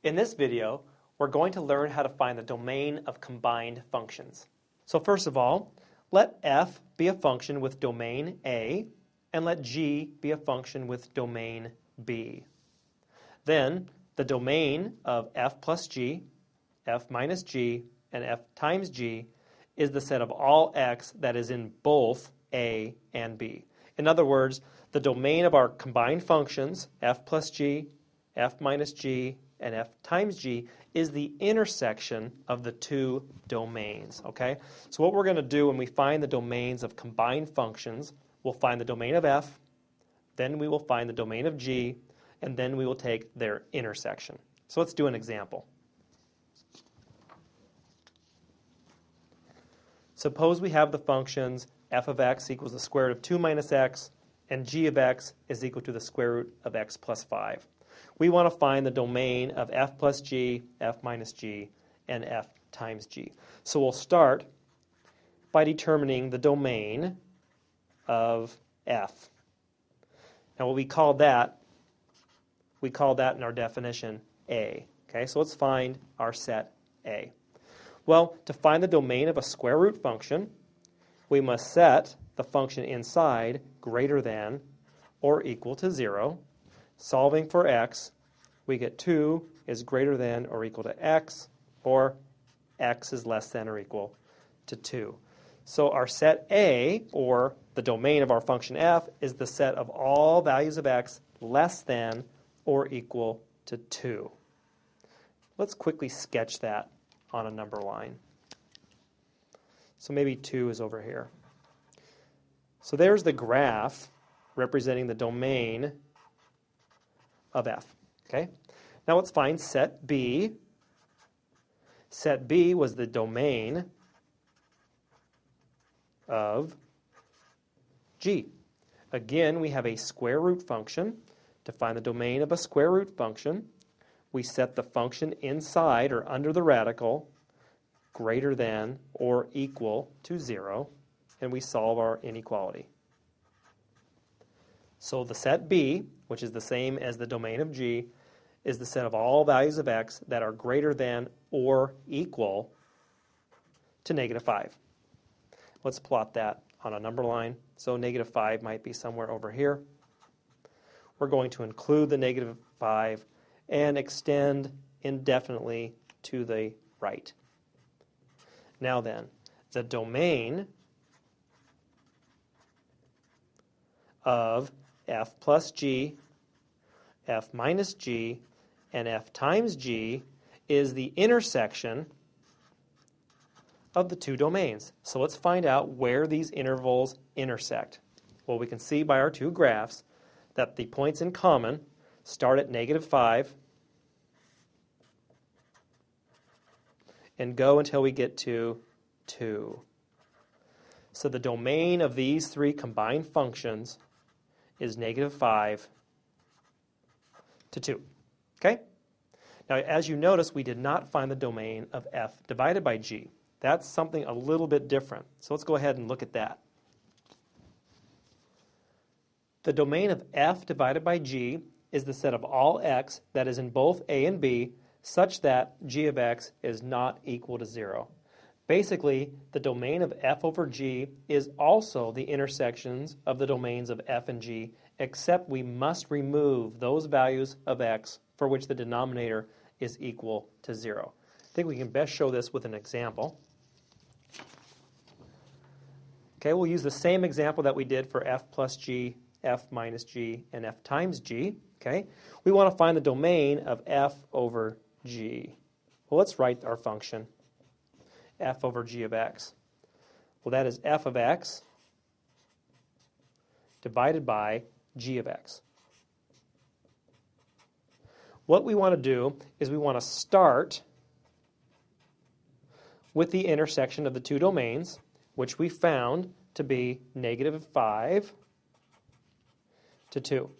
In this video, we're going to learn how to find the domain of combined functions. So first of all, let f be a function with domain A, and let g be a function with domain B. Then, the domain of f plus g, f minus g, and f times g is the set of all x that is in both A and B. In other words, the domain of our combined functions, f plus g, f minus g, and f times g, is the intersection of the two domains. Okay? So what we're going to do when we find the domains of combined functions, we'll find the domain of f, then we will find the domain of g, and then we will take their intersection. So let's do an example. Suppose we have the functions f of x equals the square root of 2 minus x, and g of x is equal to the square root of x plus 5. We want to find the domain of f plus g, f minus g, and f times g. So we'll start by determining the domain of f. Now what we call that in our definition A. Okay, so let's find our set A. Well, to find the domain of a square root function, we must set the function inside greater than or equal to 0. Solving for x, we get 2 is greater than or equal to x, or x is less than or equal to 2. So our set A, or the domain of our function f, is the set of all values of x less than or equal to 2. Let's quickly sketch that on a number line. So maybe 2 is over here. So there's the graph representing the domain of f. Okay? Now let's find set B. Set B was the domain of g. Again, we have a square root function. To find the domain of a square root function, we set the function inside or under the radical greater than or equal to 0, and we solve our inequality. So the set B, which is the same as the domain of g, is the set of all values of x that are greater than or equal to negative 5. Let's plot that on a number line. So negative 5 might be somewhere over here. We're going to include the negative 5 and extend indefinitely to the right. Now then, the domain of f plus g, f minus g, and f times g is the intersection of the two domains. So let's find out where these intervals intersect. Well, we can see by our two graphs that the points in common start at negative 5 and go until we get to 2. So the domain of these three combined functions is negative 5 to 2. Okay? Now, as you notice, we did not find the domain of f divided by g. That's something a little bit different. So let's go ahead and look at that. The domain of f divided by g is the set of all x that is in both a and b such that g of x is not equal to 0. Basically, the domain of f over g is also the intersections of the domains of f and g, except we must remove those values of x for which the denominator is equal to 0. I think we can best show this with an example. Okay, we'll use the same example that we did for f plus g, f minus g, and f times g. Okay, we want to find the domain of f over g. Well, let's write our function, f over g of x. Well, that is f of x divided by g of x. What we want to do is we want to start with the intersection of the two domains, which we found to be negative 5 to 2.